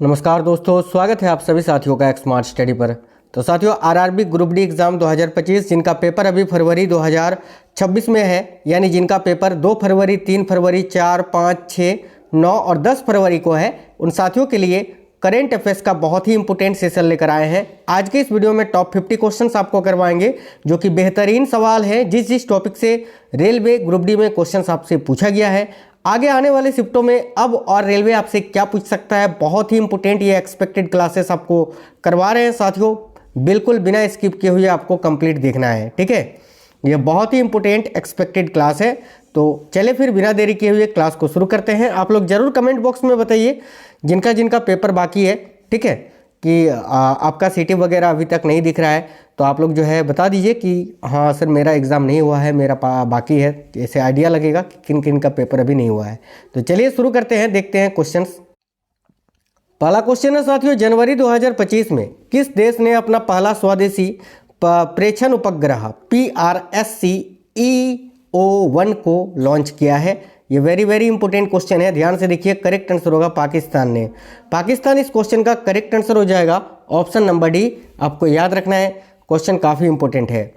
नमस्कार दोस्तों, स्वागत है आप सभी साथियों का एक स्मार्ट स्टडी पर। तो साथियों, आरआरबी ग्रुप डी एग्ज़ाम 2025 जिनका पेपर अभी फरवरी 2026 में है, यानी जिनका पेपर 2 फरवरी, 3 फरवरी, 4, 5, 6, 9 और 10 फरवरी को है, उन साथियों के लिए करेंट अफेयर्स का बहुत ही इंपॉर्टेंट सेशन लेकर आए हैं। आज के इस वीडियो में टॉप 50 क्वेश्चंस आपको करवाएंगे, जो कि बेहतरीन सवाल है जिस टॉपिक से रेलवे ग्रुप डी में क्वेश्चंस आपसे पूछा गया है। आगे आने वाले शिफ्टों में अब और रेलवे आपसे क्या पूछ सकता है, बहुत ही इंपॉर्टेंट ये एक्सपेक्टेड क्लासेस आपको करवा रहे हैं साथियों। बिल्कुल बिना स्किप किए हुए आपको कंप्लीट देखना है, ठीक है। ये बहुत ही इंपॉर्टेंट एक्सपेक्टेड क्लास है। तो चले फिर बिना देरी किए हुए क्लास को शुरू करते हैं। आप लोग जरूर कमेंट बॉक्स में बताइए जिनका जिनका पेपर बाकी है, ठीक है, कि आपका सीटी वगैरह अभी तक नहीं दिख रहा है, तो आप लोग जो है बता दीजिए कि हाँ सर मेरा एग्ज़ाम नहीं हुआ है, मेरा बाकी है। ऐसे आइडिया लगेगा कि किन किन का पेपर अभी नहीं हुआ है। तो चलिए शुरू करते हैं, देखते हैं क्वेश्चंस। पहला क्वेश्चन है साथियों, जनवरी 2025 में किस देश ने अपना पहला स्वदेशी प्रेक्षण उपग्रह PRSC-EO1 को लॉन्च किया है? ये वेरी इंपॉर्टेंट क्वेश्चन है, ध्यान से देखिए। करेक्ट आंसर होगा पाकिस्तान ने। पाकिस्तान इस क्वेश्चन का करेक्ट आंसर हो जाएगा। ऑप्शन नंबर डी आपको याद रखना है, क्वेश्चन काफ़ी इंपॉर्टेंट है।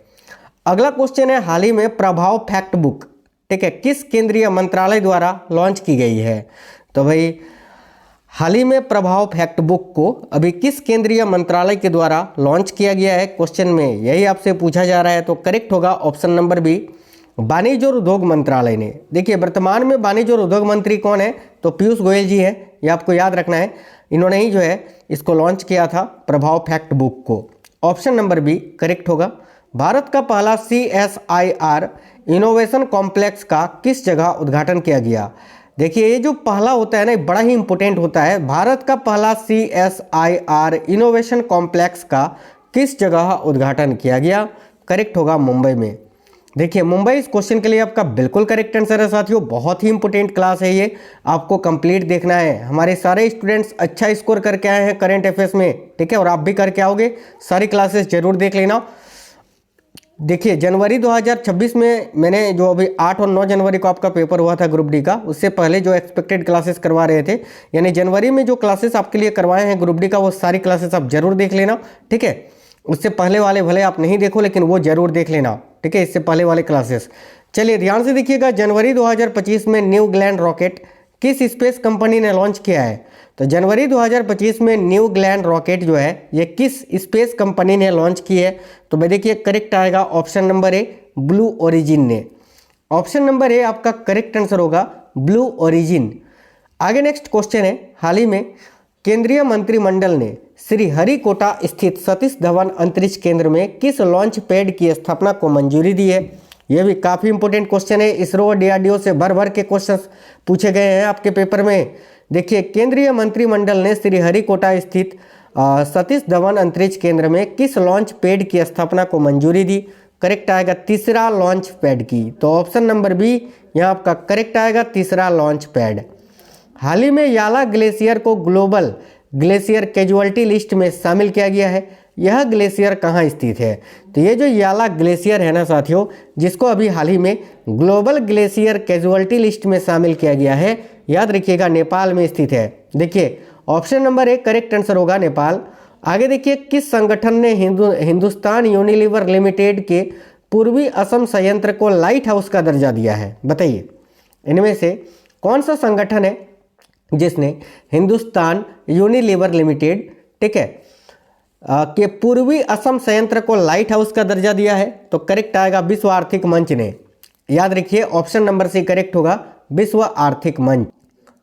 अगला क्वेश्चन है, हाल ही में प्रभाव फैक्ट बुक, ठीक है, किस केंद्रीय मंत्रालय द्वारा लॉन्च की गई है? तो भाई हाल ही में प्रभाव फैक्ट बुक को अभी किस केंद्रीय मंत्रालय के द्वारा लॉन्च किया गया है, क्वेश्चन में यही आपसे पूछा जा रहा है। तो करेक्ट होगा ऑप्शन नंबर बी, वाणिज्य और उद्योग मंत्रालय ने। देखिए वर्तमान में वाणिज्य और उद्योग मंत्री कौन है? तो पीयूष गोयल जी हैं, ये आपको याद रखना है। इन्होंने ही जो है इसको लॉन्च किया था, प्रभाव फैक्ट बुक को। ऑप्शन नंबर बी करेक्ट होगा। भारत का पहला CSIR इनोवेशन कॉम्प्लेक्स का किस जगह उद्घाटन किया गया? देखिए ये जो पहला होता है ना, बड़ा ही इंपॉर्टेंट होता है। भारत का पहला CSIR इनोवेशन कॉम्प्लेक्स का किस जगह उद्घाटन किया गया? करेक्ट होगा मुंबई में। देखिए मुंबई इस क्वेश्चन के लिए आपका बिल्कुल करेक्ट आंसर है साथियों। बहुत ही इंपॉर्टेंट क्लास है ये, आपको कंप्लीट देखना है। हमारे सारे स्टूडेंट्स अच्छा स्कोर करके आए हैं करंट अफेयर्स में, ठीक है, और आप भी करके आओगे। सारी क्लासेस जरूर देख लेना। देखिए जनवरी 2026 में मैंने जो अभी 8 और 9 जनवरी को आपका पेपर हुआ था ग्रुप डी का, उससे पहले जो एक्सपेक्टेड क्लासेस करवा रहे थे, यानी जनवरी में जो क्लासेस आपके लिए करवाए हैं ग्रुप डी का, वो सारी क्लासेस आप जरूर देख लेना, ठीक है। उससे पहले वाले भले आप नहीं देखो, लेकिन वो जरूर देख लेना, ठीक है, इससे पहले वाले क्लासेस। चलिए ध्यान से देखिएगा, जनवरी 2025 में न्यू ग्लैंड रॉकेट किस स्पेस कंपनी ने लॉन्च किया है? तो जनवरी 2025 में न्यू ग्लैंड रॉकेट जो है ये किस स्पेस कंपनी ने लॉन्च की है? तो भाई देखिए करेक्ट आएगा option number A, blue origin ने। ऑप्शन नंबर ए आपका करेक्ट आंसर होगा, ब्लू ओरिजिन। आगे नेक्स्ट क्वेश्चन है, हाल ही में केंद्रीय मंत्रिमंडल ने श्रीहरिकोटा स्थित सतीश धवन अंतरिक्ष केंद्र में किस लॉन्च पैड की स्थापना को मंजूरी दी है? यह भी काफ़ी इंपॉर्टेंट क्वेश्चन है। इसरो और DRDO से भर के क्वेश्चंस पूछे गए हैं आपके पेपर में। देखिए केंद्रीय मंत्रिमंडल ने श्रीहरिकोटा स्थित सतीश धवन अंतरिक्ष केंद्र में किस लॉन्च पैड की स्थापना को मंजूरी दी? करेक्ट आएगा तीसरा लॉन्च पैड की। तो ऑप्शन नंबर बी यहाँ आपका करेक्ट आएगा, तीसरा लॉन्च पैड। हाल ही में याला ग्लेशियर को ग्लोबल ग्लेशियर कैजुअलिटी लिस्ट में शामिल किया गया है। यह ग्लेशियर कहाँ स्थित है? तो ये जो याला ग्लेशियर है ना साथियों, जिसको अभी हाल ही में ग्लोबल ग्लेशियर कैजुअलिटी लिस्ट में शामिल किया गया है, याद रखिएगा नेपाल में स्थित है। देखिए option number A correct answer होगा, नेपाल। आगे देखिए, किस संगठन ने हिंदुस्तान यूनिलीवर लिमिटेड के पूर्वी असम संयंत्र को लाइट हाउस का दर्जा दिया है? बताइए इनमें से कौन सा संगठन है जिसने हिंदुस्तान यूनिलीवर लिमिटेड, ठीक है, के पूर्वी असम संयंत्र को लाइट हाउस का दर्जा दिया है? तो करेक्ट आएगा विश्व आर्थिक मंच ने। याद रखिए ऑप्शन नंबर सी करेक्ट होगा, विश्व आर्थिक मंच।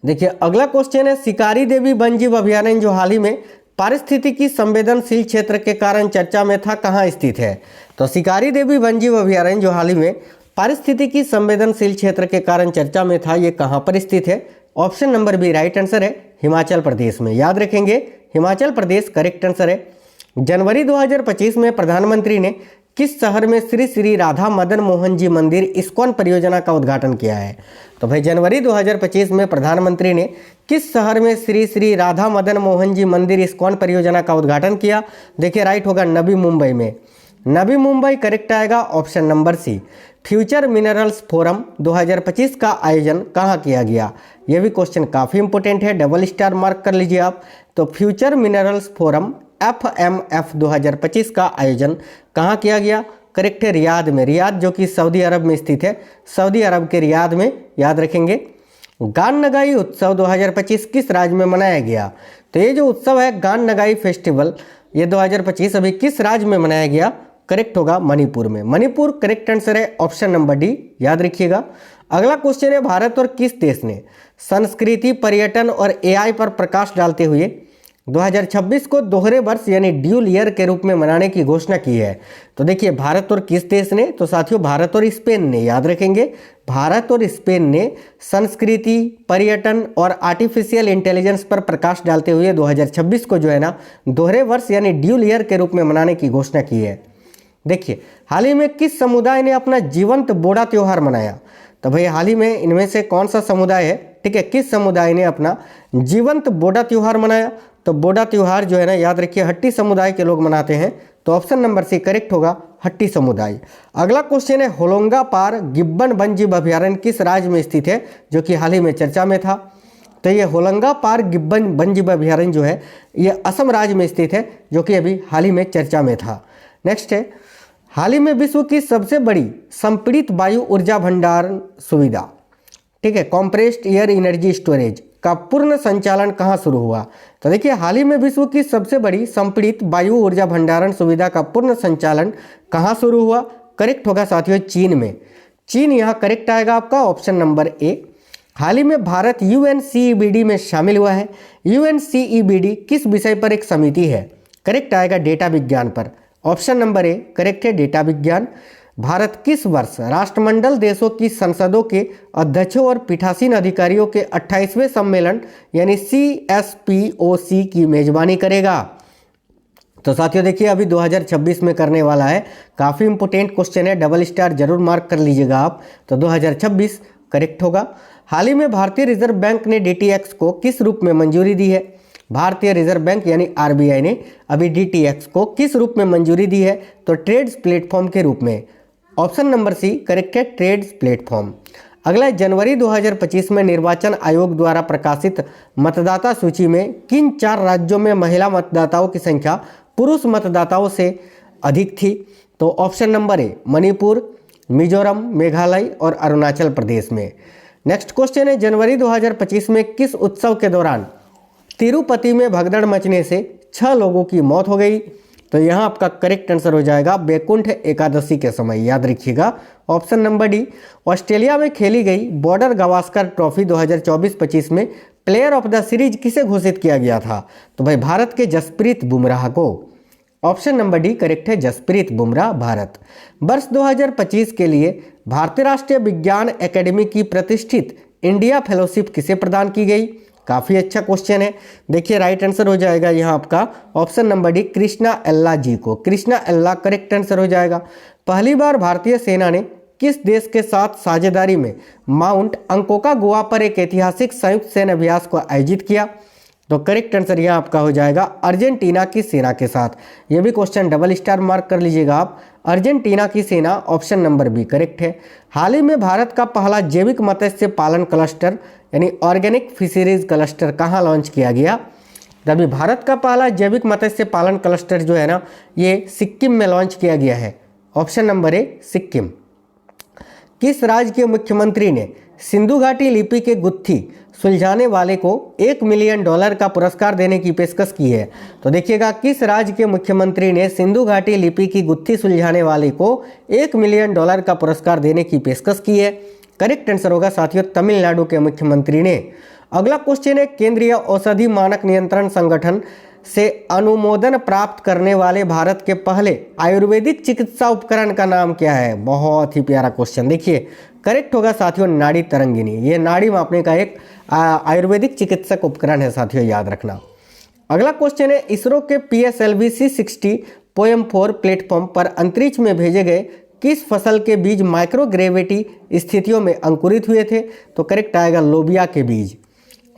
देखिए अगला क्वेश्चन है, शिकारी देवी वन्यजीव अभयारण्य जो हाल ही में पारिस्थितिकी संवेदनशील क्षेत्र के कारण चर्चा में था, कहाँ स्थित है? तो शिकारी देवी वन्यजीव अभयारण्य जो हाल ही में पारिस्थितिकी संवेदनशील क्षेत्र के कारण चर्चा में था, ये कहाँ पर स्थित है? Option number B right answer है, हिमाचल प्रदेश में। याद रखेंगे हिमाचल प्रदेश करेक्ट आंसर है। जनवरी 2025 में प्रधानमंत्री ने किस शहर में श्री श्री राधा मदन मोहन जी मंदिर इस्कॉन परियोजना का उद्घाटन किया है? तो भाई जनवरी 2025 में प्रधानमंत्री ने किस शहर में श्री श्री राधा मदन मोहन जी मंदिर इस्कॉन परियोजना का उद्घाटन किया? देखिए राइट होगा नवी मुंबई में। नवी मुंबई करेक्ट आएगा, option number C. Future minerals forum 2025 का आयोजन कहाँ किया गया? यह भी क्वेश्चन काफ़ी इंपॉर्टेंट है, डबल स्टार मार्क कर लीजिए आप। तो फ्यूचर मिनरल्स फोरम FMF 2025 का आयोजन कहाँ किया गया? करेक्ट है, रियाद में। रियाद जो कि सऊदी अरब में स्थित है, सऊदी अरब के रियाद में, याद रखेंगे। गान नगाई उत्सव 2025 किस राज्य में मनाया गया? तो ये जो उत्सव है गान नगाई फेस्टिवल, ये 2025 अभी किस राज्य में मनाया गया? करेक्ट होगा मणिपुर में। मणिपुर करेक्ट आंसर है, ऑप्शन नंबर डी, याद रखिएगा। अगला क्वेश्चन है, भारत और किस देश ने संस्कृति, पर्यटन और AI पर प्रकाश डालते हुए 2026 को दोहरे वर्ष यानी ड्यूल ईयर के रूप में मनाने की घोषणा की है? तो देखिए, भारत और किस देश ने? तो साथियों, भारत और स्पेन ने, याद रखेंगे। भारत और स्पेन ने संस्कृति, पर्यटन और आर्टिफिशियल इंटेलिजेंस पर प्रकाश डालते हुए 2026 को जो है ना दोहरे वर्ष यानी ड्यूल ईयर के रूप में मनाने की घोषणा की है। देखिए, हाल ही में किस समुदाय ने अपना जीवंत बोड़ा त्योहार मनाया? तो भाई हाल ही में इनमें से कौन सा समुदाय है? ठीक है, किस समुदाय ने अपना जीवंत बोड़ा त्योहार मनाया? तो बोड़ा त्योहार जो है ना, याद रखिए, हट्टी समुदाय के लोग मनाते हैं। तो ऑप्शन नंबर सी करेक्ट होगा, हट्टी समुदाय। अगला क्वेश्चन है, होलोंगा पार गिब्बन वन्यजीव अभयारण्य किस राज्य में स्थित है, जो कि हाल ही में चर्चा में था? तो ये होलोंगा पार गिब्बन वन्यजीव अभयारण्य जो है ये असम राज्य में स्थित है, जो कि अभी हाल ही में चर्चा में था। नेक्स्ट है, हाल ही में विश्व की सबसे बड़ी संपीड़ित वायु ऊर्जा भंडारण सुविधा, ठीक है, कॉम्प्रेस्ड एयर एनर्जी स्टोरेज का पूर्ण संचालन कहाँ शुरू हुआ? तो देखिए, हाल ही में विश्व की सबसे बड़ी संपीड़ित वायु ऊर्जा भंडारण सुविधा का पूर्ण संचालन कहाँ शुरू हुआ? करेक्ट होगा साथियों, चीन में। चीन यहाँ करेक्ट आएगा आपका, ऑप्शन नंबर ए। हाल ही में भारत UNCEBD में शामिल हुआ है। UNCEBD किस विषय पर एक समिति है? करेक्ट आएगा, डेटा विज्ञान पर। ऑप्शन नंबर ए करेक्ट है, डेटा विज्ञान। भारत किस वर्ष राष्ट्रमंडल देशों की संसदों के अध्यक्षों और पीठासीन अधिकारियों के 28वें सम्मेलन यानी CSPOC की मेजबानी करेगा? तो साथियों देखिए, अभी 2026 में करने वाला है। काफ़ी इंपोर्टेंट क्वेश्चन है, डबल स्टार जरूर मार्क कर लीजिएगा आप। तो 2026 करेक्ट होगा। हाल ही में भारतीय रिजर्व बैंक ने DTX को किस रूप में मंजूरी दी है? भारतीय रिजर्व बैंक यानी RBI ने अभी DTX को किस रूप में मंजूरी दी है? तो ट्रेड्स प्लेटफॉर्म के रूप में। ऑप्शन नंबर सी करेक्ट है, ट्रेड्स प्लेटफॉर्म। अगला, जनवरी 2025 में निर्वाचन आयोग द्वारा प्रकाशित मतदाता सूची में किन 4 राज्यों में महिला मतदाताओं की संख्या पुरुष मतदाताओं से अधिक थी? तो option number A Manipur, Mizoram, Meghalaya और अरुणाचल प्रदेश में। नेक्स्ट क्वेश्चन है, जनवरी 2025 में किस उत्सव के दौरान तिरुपति में भगदड़ मचने से 6 लोगों की मौत हो गई? तो यहाँ आपका करेक्ट आंसर हो जाएगा वैकुंठ एकादशी के समय, याद रखिएगा, ऑप्शन नंबर डी। ऑस्ट्रेलिया में खेली गई बॉर्डर गावस्कर ट्रॉफी 2024-25 में प्लेयर ऑफ द सीरीज किसे घोषित किया गया था? तो भाई भारत के जसप्रीत बुमराह को। ऑप्शन नंबर डी करेक्ट है, जसप्रीत बुमराह भारत। वर्ष 2025 के लिए भारतीय राष्ट्रीय विज्ञान एकेडमी की प्रतिष्ठित इंडिया फेलोशिप किसे प्रदान की गई? काफ़ी अच्छा क्वेश्चन है। देखिए, राइट आंसर हो जाएगा यहाँ आपका ऑप्शन नंबर डी, कृष्णा एल्ला जी को। कृष्णा एल्ला करेक्ट आंसर हो जाएगा। पहली बार भारतीय सेना ने किस देश के साथ साझेदारी में माउंट अंकोका गोवा पर एक ऐतिहासिक संयुक्त सैन्य अभ्यास को आयोजित किया? तो करेक्ट आंसर यहाँ आपका हो जाएगा अर्जेंटीना की सेना के साथ। ये भी क्वेश्चन डबल स्टार मार्क कर लीजिएगा आप, अर्जेंटीना की सेना, ऑप्शन नंबर बी करेक्ट है। हाल ही में भारत का पहला जैविक मत्स्य पालन क्लस्टर यानी ऑर्गेनिक फिशरीज क्लस्टर कहाँ लॉन्च किया गया? तभी भारत का पहला जैविक मत्स्य पालन क्लस्टर जो है ना ये सिक्किम में लॉन्च किया गया है। Option number A Sikkim. किस राज्य के मुख्यमंत्री ने सिंधु घाटी लिपि के गुत्थी सुलझाने वाले को $1 मिलियन का पुरस्कार देने की पेशकश की है? तो देखिएगा, किस राज्य के मुख्यमंत्री ने सिंधु घाटी लिपि की गुत्थी सुलझाने वाले को $1 मिलियन का पुरस्कार देने की पेशकश की है? करेक्ट आंसर होगा साथियों, तमिलनाडु के मुख्यमंत्री ने। अगला क्वेश्चन है, केंद्रीय औषधि मानक नियंत्रण संगठन से अनुमोदन प्राप्त करने वाले भारत के पहले आयुर्वेदिक चिकित्सा उपकरण का नाम क्या है? बहुत ही प्यारा क्वेश्चन। देखिए, करेक्ट होगा साथियों, नाड़ी तरंगिनी। ये नाड़ी मापने का एक आयुर्वेदिक चिकित्सक उपकरण है साथियों, याद रखना। अगला क्वेश्चन है, इसरो के PSLV C60 POEM4 प्लेटफॉर्म पर अंतरिक्ष में भेजे गए किस फसल के बीज माइक्रोग्रेविटी स्थितियों में अंकुरित हुए थे? तो करेक्ट आएगा लोबिया के बीज।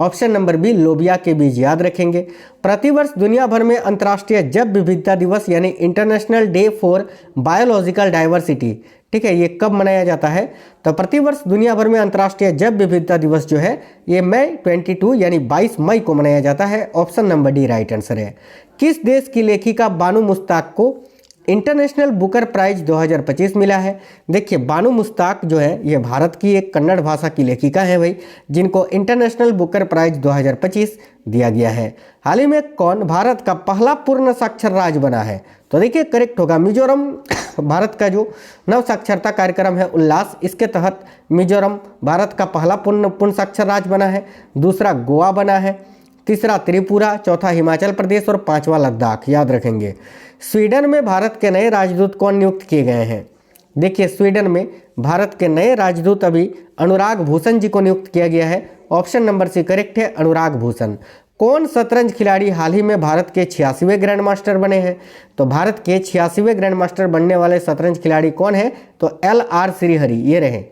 ऑप्शन नंबर बी लोबिया के बीज, याद रखेंगे। प्रतिवर्ष दुनिया भर में अंतर्राष्ट्रीय जैव विविधता दिवस यानी international day for biological diversity, ठीक है, ये कब मनाया जाता है? तो प्रतिवर्ष दुनिया भर में अंतर्राष्ट्रीय जैव विविधता दिवस जो है ये मई 22 यानी 22 मई को मनाया जाता है। Option number D right answer है। किस देश की लेखिका बानू मुश्ताक को इंटरनेशनल बुकर प्राइज 2025 मिला है? देखिए बानू मुश्ताक जो है ये भारत की एक कन्नड़ भाषा की लेखिका है भाई, जिनको इंटरनेशनल बुकर प्राइज 2025 दिया गया है। हाल ही में कौन भारत का पहला पूर्ण साक्षर राज्य बना है? तो देखिए करेक्ट होगा मिजोरम। भारत का जो नव साक्षरता कार्यक्रम है उल्लास, इसके तहत मिजोरम भारत का पहला पूर्ण साक्षर राज्य बना है। दूसरा गोवा बना है, तीसरा त्रिपुरा, चौथा हिमाचल प्रदेश और पांचवा लद्दाख, याद रखेंगे। स्वीडन में भारत के नए राजदूत कौन नियुक्त किए गए हैं? देखिए स्वीडन में भारत के नए राजदूत अभी अनुराग भूषण जी को नियुक्त किया गया है। ऑप्शन नंबर सी करेक्ट है, अनुराग भूषण। कौन शतरंज खिलाड़ी हाल ही में भारत के 86वें ग्रैंड मास्टर बने हैं? तो भारत के 86वें ग्रैंड मास्टर बनने वाले शतरंज खिलाड़ी कौन है? तो LR श्रीहरि, ये रहे,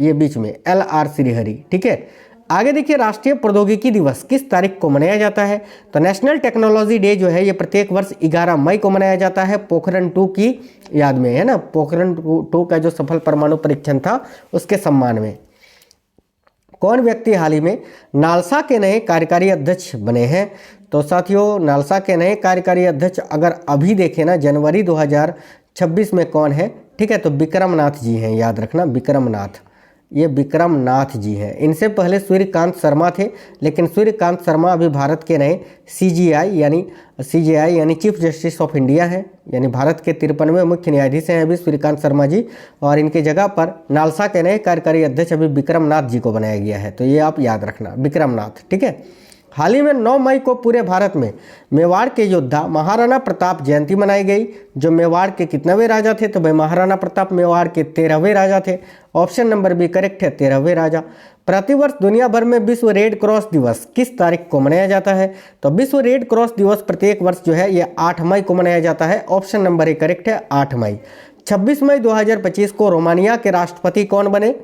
ये बीच में LR श्रीहरि, ठीक है। आगे देखिए राष्ट्रीय प्रौद्योगिकी दिवस किस तारीख को मनाया जाता है? तो नेशनल टेक्नोलॉजी डे जो है ये प्रत्येक वर्ष 11 मई को मनाया जाता है, पोखरण 2 की याद में, है ना। पोखरण 2 का जो सफल परमाणु परीक्षण था उसके सम्मान में। कौन व्यक्ति हाल ही में नालसा के नए कार्यकारी अध्यक्ष बने हैं? तो साथियों नालसा के नए कार्यकारी अध्यक्ष अगर अभी देखें ना जनवरी 2026 में कौन है, ठीक है, तो विक्रम नाथ जी हैं, याद रखना विक्रम नाथ, ये विक्रम नाथ जी हैं। इनसे पहले सूर्यकांत शर्मा थे, लेकिन सूर्यकांत शर्मा अभी भारत के नए CJI यानी चीफ जस्टिस ऑफ इंडिया हैं, यानी भारत के 53वें मुख्य न्यायाधीश हैं अभी सूर्यकांत शर्मा जी, और इनके जगह पर नालसा के नए कार्यकारी अध्यक्ष अभी विक्रम नाथ जी को बनाया गया है, तो ये आप याद रखना विक्रम नाथ, ठीक है। हाल ही में 9 मई को पूरे भारत में मेवाड़ के योद्धा महाराणा प्रताप जयंती मनाई गई। जो मेवाड़ के कितनेवें राजा थे? तो भाई महाराणा प्रताप मेवाड़ के 13वें राजा थे। ऑप्शन नंबर बी करेक्ट है, 13वें राजा। प्रतिवर्ष दुनिया भर में विश्व रेड क्रॉस दिवस किस तारीख को मनाया जाता है? तो विश्व रेड क्रॉस दिवस प्रत्येक वर्ष जो है ये 8 मई को मनाया जाता है। ऑप्शन नंबर ए करेक्ट है, 8 मई। 26 मई 2025 को रोमानिया के राष्ट्रपति कौन बने?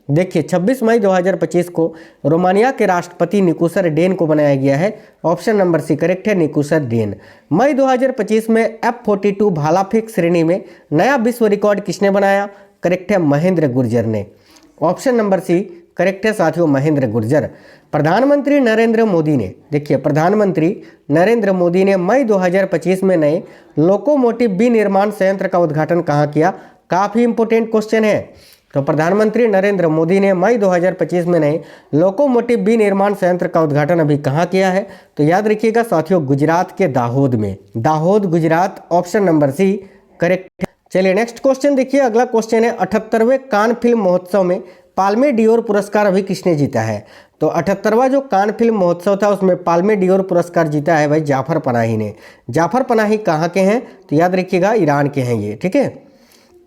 देखिए 26 मई 2025 को रोमानिया के राष्ट्रपति निकोसर डेन को बनाया गया है। ऑप्शन नंबर सी करेक्ट है, निकोसर डेन। मई 2025 में F42 भाला फेंक श्रेणी में नया विश्व रिकॉर्ड किसने बनाया? करेक्ट है, महेंद्र गुर्जर ने। ऑप्शन नंबर सी करेक्ट है साथियों, महेंद्र गुर्जर। प्रधानमंत्री नरेंद्र मोदी ने, देखिए प्रधानमंत्री नरेंद्र मोदी ने मई 2025 में नए लोकोमोटिव विनिर्माण संयंत्र का उद्घाटन कहाँ किया? काफ़ी इंपोर्टेंट क्वेश्चन है। तो प्रधानमंत्री नरेंद्र मोदी ने मई 2025 में नए लोकोमोटिव विनिर्माण संयंत्र का उद्घाटन अभी कहाँ किया है? तो याद रखिएगा साथियों गुजरात के दाहोद में, Dahod Gujarat. Option number C correct. चलिए नेक्स्ट क्वेश्चन देखिए, अगला क्वेश्चन है 78वें कान फिल्म महोत्सव में पाल्मे डियोर पुरस्कार अभी किसने जीता है? तो 78वां जो कान फिल्म महोत्सव था उसमें पाल्मे डियोर पुरस्कार जीता है भाई जाफर पनाही ने। जाफर पनाही कहाँ के हैं? तो याद रखिएगा ईरान के हैं ये, ठीक है।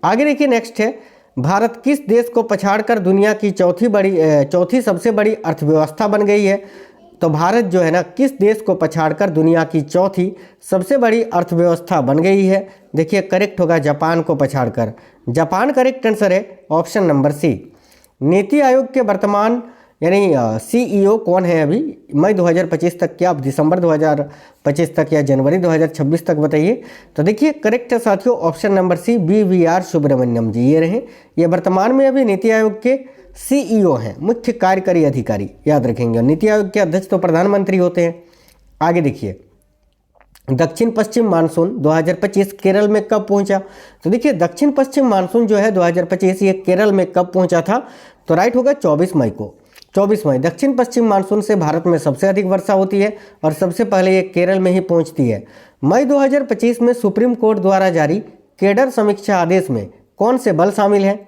आगे देखिए नेक्स्ट है, भारत किस देश को पछाड़कर दुनिया की चौथी सबसे बड़ी अर्थव्यवस्था बन गई है? तो भारत जो है ना किस देश को पछाड़कर दुनिया की चौथी सबसे बड़ी अर्थव्यवस्था बन गई है? देखिए करेक्ट होगा जापान को पछाड़कर, जापान करेक्ट आंसर है। Option number C. NITI Aayog के वर्तमान यानी CEO कौन है अभी मई 2025 तक, क्या आप दिसंबर 2025 तक या जनवरी 2026 तक बताइए? तो देखिए करेक्ट है साथियों, option number C BVR Subramaniam ji, ये रहे, ये वर्तमान में अभी नीति आयोग के CEO हैं, मुख्य कार्यकारी अधिकारी, याद रखेंगे। नीति आयोग के अध्यक्ष तो प्रधानमंत्री होते हैं। आगे देखिए दक्षिण पश्चिम मानसून 2025 केरल में कब पहुंचा? तो देखिए दक्षिण पश्चिम मानसून जो है 2025 ये केरल में कब पहुंचा था? तो राइट होगा 24 मई को। 24 मई। दक्षिण पश्चिम मानसून से भारत में सबसे अधिक वर्षा होती है और सबसे पहले ये केरल में ही पहुंचती है। मई 2025 में सुप्रीम कोर्ट द्वारा जारी केडर समीक्षा आदेश में कौन से बल शामिल हैं?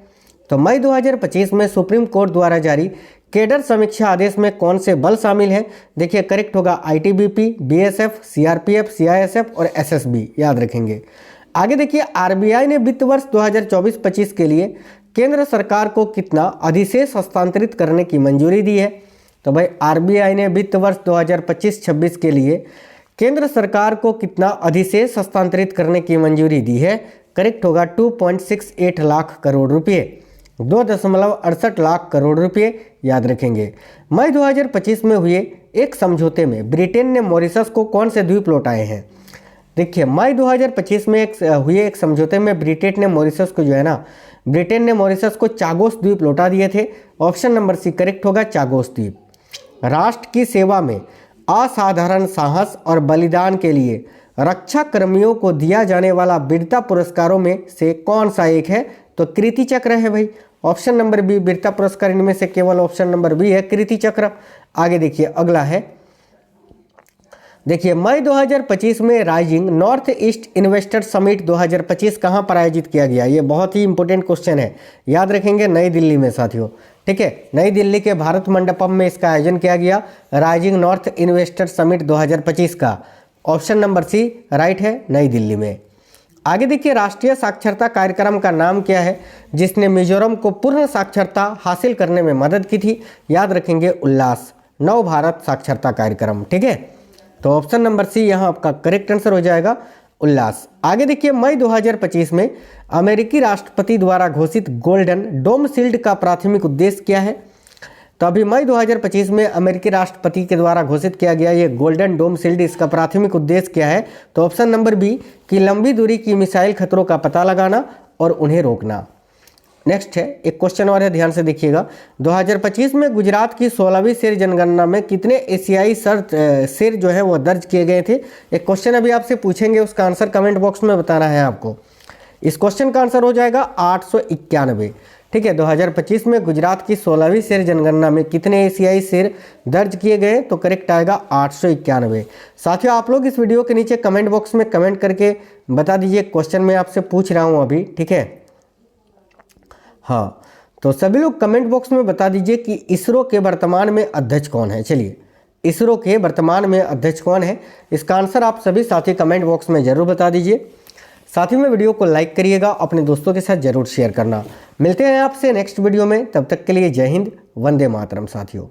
तो मई 2025 में सुप्रीम कोर्ट द्वारा जारी केडर समीक्षा आदेश में कौन से बल शामिल हैं? देखिए करेक्ट होगा ITBP, BSF, CRPF, CISF और SSB, याद रखेंगे। आगे देखिए RBI ने वित्त वर्ष 2024-25 के लिए केंद्र सरकार को कितना अधिशेष हस्तांतरित करने की मंजूरी दी है? तो भाई RBI ने वित्त वर्ष 2025-26 के लिए केंद्र सरकार को कितना अधिशेष हस्तांतरित करने की मंजूरी दी है? करेक्ट होगा 2.68 लाख करोड़ रुपये, 2.68 लाख करोड़ रुपये, याद रखेंगे। मई 2025 में हुए एक समझौते में ब्रिटेन ने मॉरिशस को कौन से द्वीप लौटाए हैं? देखिए, मई 2025 में हुए एक समझौते में ब्रिटेन ने मॉरिशस को जो है ना, ब्रिटेन ने मॉरिशस को चागोस द्वीप लौटा दिए थे। ऑप्शन नंबर सी करेक्ट होगा, चागोस द्वीप। राष्ट्र की सेवा में असाधारण साहस और बलिदान के लिए रक्षा कर्मियों को दिया जाने वाला वीरता पुरस्कारों में से कौन सा एक है? तो कीर्ति चक्र है भाई। ऑप्शन नंबर बी वीरता पुरस्कार, इनमें से केवल ऑप्शन नंबर बी है, कीर्ति चक्र। आगे देखिए, अगला है, देखिए मई 2025 में rising north east investor summit 2025 कहां पर आयोजित किया गया? ये बहुत ही इंपॉर्टेंट क्वेश्चन है, याद रखेंगे, नई दिल्ली में साथियों। ठीक है, नई दिल्ली के भारत मंडपम में इसका आयोजन किया गया, राइजिंग नॉर्थ इन्वेस्टर समिट 2025 का। ऑप्शन नंबर सी राइट है, नई दिल्ली में। आगे देखिए, राष्ट्रीय साक्षरता कार्यक्रम का नाम क्या है जिसने मिजोरम को पूर्ण साक्षरता हासिल करने में मदद की थी? याद रखेंगे, उल्लास, नव भारत साक्षरता कार्यक्रम। ठीक है, तो ऑप्शन नंबर सी यहाँ आपका करेक्ट आंसर हो जाएगा, उल्लास। आगे देखिए, मई 2025 में अमेरिकी राष्ट्रपति द्वारा घोषित गोल्डन डोम शील्ड का प्राथमिक उद्देश्य क्या है? तो अभी मई 2025 में अमेरिकी राष्ट्रपति के द्वारा घोषित किया गया ये गोल्डन डोम शील्ड, इसका प्राथमिक उद्देश्य क्या है? तो ऑप्शन नंबर बी कि लंबी दूरी की मिसाइल खतरों का पता लगाना और उन्हें रोकना। नेक्स्ट है, एक क्वेश्चन और है, ध्यान से देखिएगा। 2025 में गुजरात की 16वीं शेर जनगणना में कितने एशियाई शेर जो है वो दर्ज किए गए थे? एक क्वेश्चन अभी आपसे पूछेंगे, उसका आंसर कमेंट बॉक्स में बताना है आपको। इस क्वेश्चन का आंसर हो जाएगा 891। ठीक है, 2025 में गुजरात की 16वीं शेर जनगणना में कितने एशियाई शेर दर्ज किए गए? तो करेक्ट आएगा 891। साथियों, आप लोग इस वीडियो के नीचे कमेंट बॉक्स में कमेंट करके बता दीजिए, क्वेश्चन मैं आपसे पूछ रहा हूँ अभी। ठीक है, हाँ, तो सभी लोग कमेंट बॉक्स में बता दीजिए कि इसरो के वर्तमान में अध्यक्ष कौन है। चलिए, इसरो के वर्तमान में अध्यक्ष कौन है? इसका आंसर आप सभी साथी कमेंट बॉक्स में जरूर बता दीजिए। साथ ही में वीडियो को लाइक करिएगा, अपने दोस्तों के साथ जरूर शेयर करना। मिलते हैं आपसे नेक्स्ट वीडियो में, तब तक के लिए जय हिंद, वंदे मातरम साथियों।